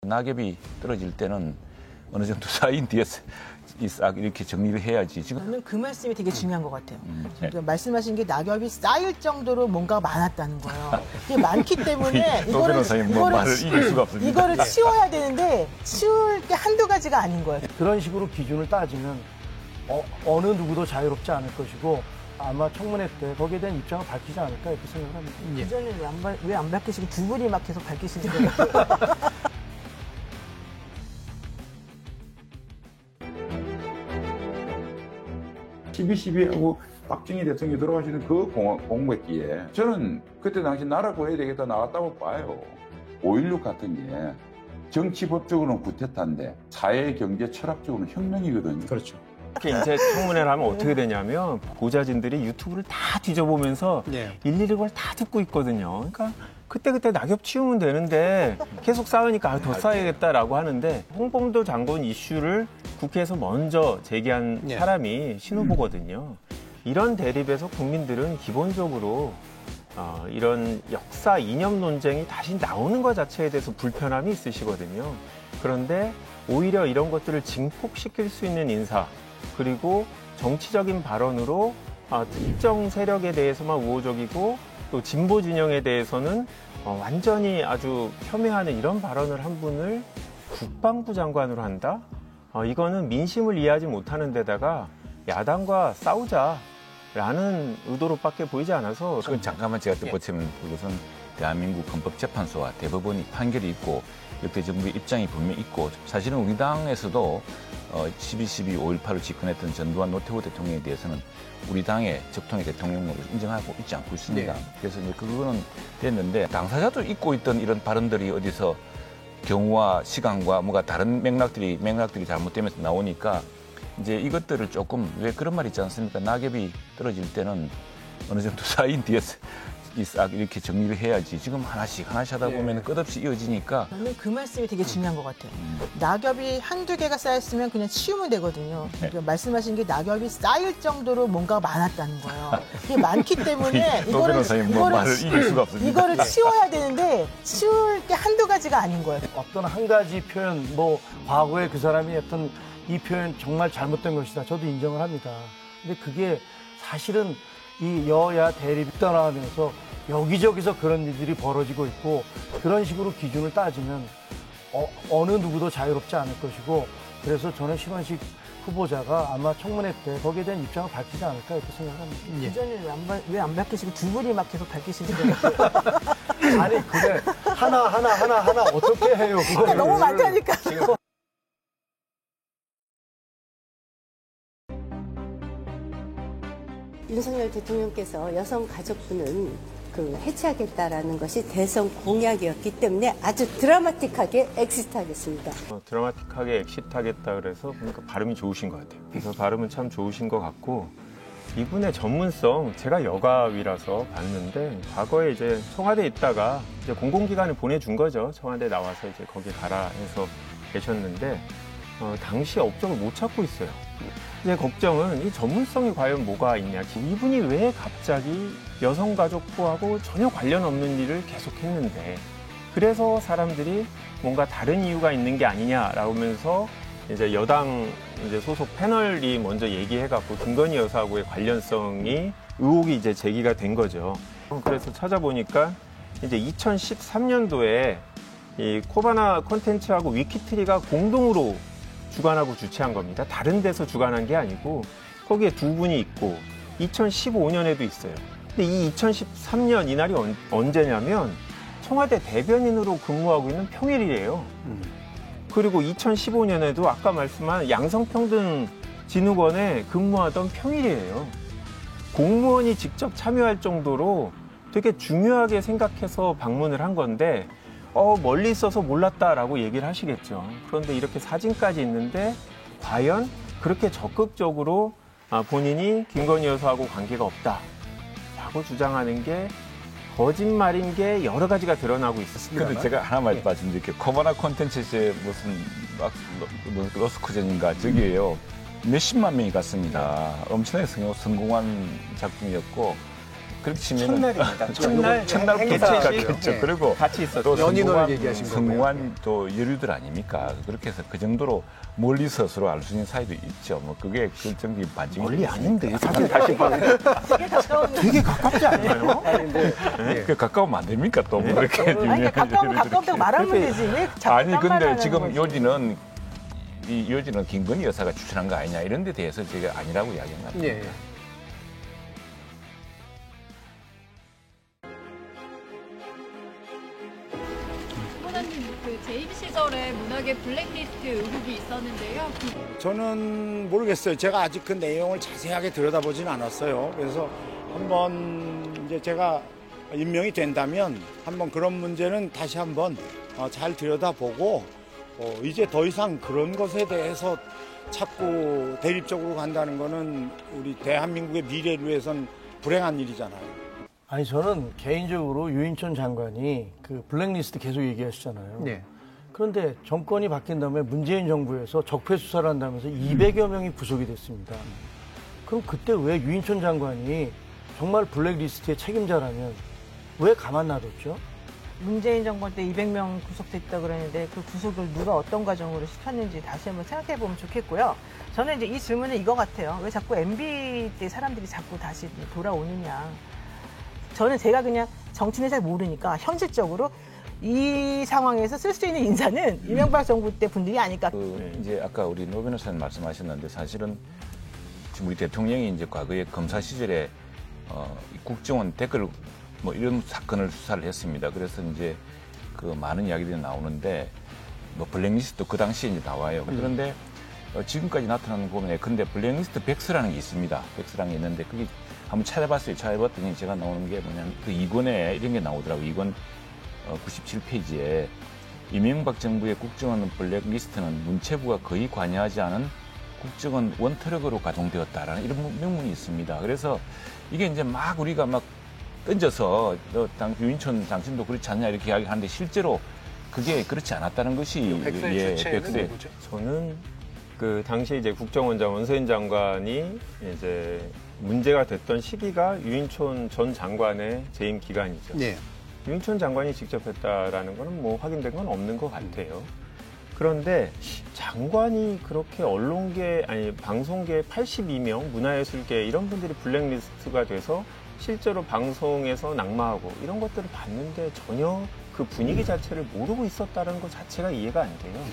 낙엽이 떨어질 때는 어느 정도 쌓인 뒤에서 싹 이렇게 정리를 해야지. 지금 저는 그 말씀이 되게 중요한 것 같아요. 네. 말씀하신 게 낙엽이 쌓일 정도로 뭔가가 많았다는 거예요. 이게 많기 때문에 노 변호사님 말을 이길 수가 없습니다. 이거를 치워야 되는데 치울 게 한두 가지가 아닌 거예요. 그런 식으로 기준을 따지면 어느 누구도 자유롭지 않을 것이고 아마 청문회 때 거기에 대한 입장을 밝히지 않을까 이렇게 생각을 합니다. 그전에 왜 안 밝히시고 두 분이 막 계속 밝히시는 거예요? CB12하고 박정희 대통령이 돌아가시는 그 공백기에 저는 그때 당시 나라 구해야 되겠다 나왔다고 봐요. 5.16 같은 게 정치법적으로는 구태타인데 사회, 경제, 철학적으로는 혁명이거든요. 그렇죠. 이렇게 인쇄 청문회를 하면 어떻게 되냐면 보좌진들이 유튜브를 다 뒤져보면서 일일이 그걸 다 듣고 있거든요. 그러니까 그때 낙엽 치우면 되는데 계속 쌓으니까 더 쌓여야겠다라고 하는데 홍범도 장관 이슈를 국회에서 먼저 제기한 사람이 신 후보거든요. 이런 대립에서 국민들은 기본적으로 이런 역사 이념 논쟁이 다시 나오는 것 자체에 대해서 불편함이 있으시거든요. 그런데 오히려 이런 것들을 증폭시킬 수 있는 인사 그리고 정치적인 발언으로 특정 세력에 대해서만 우호적이고 또 진보 진영에 대해서는 완전히 아주 폄훼하는 이런 발언을 한 분을 국방부 장관으로 한다? 이거는 민심을 이해하지 못하는 데다가 야당과 싸우자라는 의도로밖에 보이지 않아서 그건 잠깐만 제가 덧붙이면 그것은 대한민국 헌법재판소와 대법원이 판결이 있고 역대 정부의 입장이 분명히 있고 사실은 우리 당에서도 12.12 5.18을 집권했던 전두환 노태우 대통령에 대해서는 우리 당의 적통의 대통령으로 인정하고 있지 않고 있습니다. 그래서 이제 그거는 됐는데 당사자도 잊고 있던 이런 발언들이 어디서 경우와 시간과 뭐가 다른 맥락들이 잘못되면서 나오니까 이제 이것들을 조금 왜 그런 말 있지 않습니까? 낙엽이 떨어질 때는 어느 정도 쌓인 뒤에서 싹 이렇게 정리를 해야지. 지금 하나씩 하다 보면 끝없이 이어지니까. 저는 그 말씀이 되게 중요한 것 같아요. 낙엽이 한두 개가 쌓였으면 그냥 치우면 되거든요. 그러니까 말씀하신 게 낙엽이 쌓일 정도로 뭔가가 많았다는 거예요. 이게 많기 때문에 노 변호사님 말을 이길 수가 없습니다. 이거를 치워야 되는데 치울 게 한두 가지가 아닌 거예요. 어떤 한 가지 표현, 과거에 그 사람이 했던 이 표현 정말 잘못된 것이다. 저도 인정을 합니다. 근데 그게 사실은 이 여야 대립이 떠나가면서 여기저기서 그런 일들이 벌어지고 있고 그런 식으로 기준을 따지면 어느 누구도 자유롭지 않을 것이고 그래서 저는 신원식 후보자가 아마 청문회 때 거기에 대한 입장을 밝히지 않을까 이렇게 생각을 합니다. 그전에 왜 안 밝히시고 두 분이 막 계속 밝히시는 거예요? 아니 그래 하나 어떻게 해요? 그거를. 너무 많다니까. 윤석열 대통령께서 여성가족부는 해체하겠다라는 것이 대선 공약이었기 때문에 아주 드라마틱하게 엑시트하겠습니다. 드라마틱하게 엑시트하겠다 그래서 보니까 발음이 좋으신 것 같아요. 그래서 발음은 참 좋으신 것 같고 이분의 전문성 제가 여가위라서 봤는데 과거에 이제 청와대에 있다가 이제 공공기관에 보내준 거죠. 청와대 나와서 이제 거기 가라 해서 계셨는데 당시 업적을 못 찾고 있어요. 제 걱정은 이 전문성이 과연 뭐가 있냐. 이분이 왜 갑자기 여성가족부하고 전혀 관련 없는 일을 계속했는데 그래서 사람들이 뭔가 다른 이유가 있는 게 아니냐라고 하면서 이제 여당 이제 소속 패널이 먼저 얘기해갖고 김건희 여사하고의 관련성이 의혹이 이제 제기가 된 거죠. 그래서 찾아보니까 이제 2013년도에 이 코바나 콘텐츠하고 위키트리가 공동으로 주관하고 주최한 겁니다. 다른 데서 주관한 게 아니고 거기에 두 분이 있고 2015년에도 있어요. 근데 이 2013년 이날이 언제냐면 청와대 대변인으로 근무하고 있는 평일이에요. 그리고 2015년에도 아까 말씀한 양성평등진흥원에 근무하던 평일이에요. 공무원이 직접 참여할 정도로 되게 중요하게 생각해서 방문을 한 건데 멀리 있어서 몰랐다라고 얘기를 하시겠죠. 그런데 이렇게 사진까지 있는데 과연 그렇게 적극적으로 본인이 김건희 여사하고 관계가 없다라고 주장하는 게 거짓말인 게 여러 가지가 드러나고 있었습니다. 근데 제가 하나만 말씀드릴게요. 코바나 콘텐츠의 무슨 로스코전인가 저기에요. 몇십만 명이 갔습니다. 엄청나게 성공한 작품이었고 그렇게 치면 첫날입니다. 첫날부터 행사시죠. 그렇죠. 네. 그리고 같이 있었죠. 또 연인을 얘기하신 성공한 또 여류들 아닙니까? 그렇게 해서 그 정도로 멀리서 서로 알 수 있는 사이도 있죠. 뭐 그게 그 정도 반증이 멀리 아닌데 사실 다시 봐. 되게 가까운 되게 가깝지 않나요? 그 가까우면 안 됩니까? 또 뭐 그렇게 아니, 그러니까 가까우면 가깝다고 말하면 되지. 왜 자꾸 아니 딴 근데 말하는 지금 거지? 요지는 김건희 여사가 추천한 거 아니냐 이런 데 대해서 제가 아니라고 이야기한 것 같아요. 예. 후보자님 그 재임 시절에 문학의 블랙리스트 의혹이 있었는데요. 저는 모르겠어요. 제가 아직 그 내용을 자세하게 들여다보진 않았어요. 그래서 한번 이제 제가 임명이 된다면 한번 그런 문제는 다시 한번 잘 들여다보고 이제 더 이상 그런 것에 대해서 자꾸 대립적으로 간다는 거는 우리 대한민국의 미래를 위해선 불행한 일이잖아요. 아니 저는 개인적으로 유인천 장관이 그 블랙리스트 계속 얘기하시잖아요. 네. 그런데 정권이 바뀐 다음에 문재인 정부에서 적폐 수사를 한다면서 200여 명이 구속이 됐습니다. 그럼 그때 왜 유인천 장관이 정말 블랙리스트의 책임자라면 왜 가만 놔뒀죠? 문재인 정권 때 200명 구속됐다 그러는데 그 구속을 누가 어떤 과정으로 시켰는지 다시 한번 생각해 보면 좋겠고요. 저는 이제 이 질문은 이거 같아요. 왜 자꾸 MB 때 사람들이 자꾸 다시 돌아오느냐. 저는 제가 그냥 정치는 잘 모르니까 현실적으로 이 상황에서 쓸 수 있는 인사는 이명박 정부 때 분들이 아닐까. 이제 아까 우리 노 변호사님 말씀하셨는데 사실은 지금 우리 대통령이 이제 과거에 검사 시절에 국정원 댓글 뭐 이런 사건을 수사를 했습니다. 그래서 이제 그 많은 이야기들이 나오는데 뭐 블랙리스트도 그 당시에 이제 나와요. 그런데 지금까지 나타나는 거 보면 근데 블랙리스트 백스라는 게 있습니다. 백스라는 게 있는데 그게 한번 찾아봤어요. 찾아봤더니 제가 나오는 게 뭐냐면 그 2권에 이런 게 나오더라고요. 2권 97페이지에 이명박 정부의 국정원 블랙리스트는 문체부가 거의 관여하지 않은 국정원 원트럭으로 가동되었다라는 이런 명문이 있습니다. 그래서 이게 이제 막 우리가 막 던져서 유인천 당신도 그렇지 않냐 이렇게 이야기하는데 실제로 그게 그렇지 않았다는 것이 백서의 주체는 누구죠? 저는 그 당시 이제 국정원장 원세인 장관이 이제 문제가 됐던 시기가 유인촌 전 장관의 재임 기간이죠. 네. 유인촌 장관이 직접 했다라는 거는 뭐 확인된 건 없는 것 같아요. 그런데 장관이 그렇게 언론계 아니 방송계 82명 문화예술계 이런 분들이 블랙리스트가 돼서 실제로 방송에서 낙마하고 이런 것들을 봤는데 전혀 그 분위기 자체를 모르고 있었다는 것 자체가 이해가 안 돼요.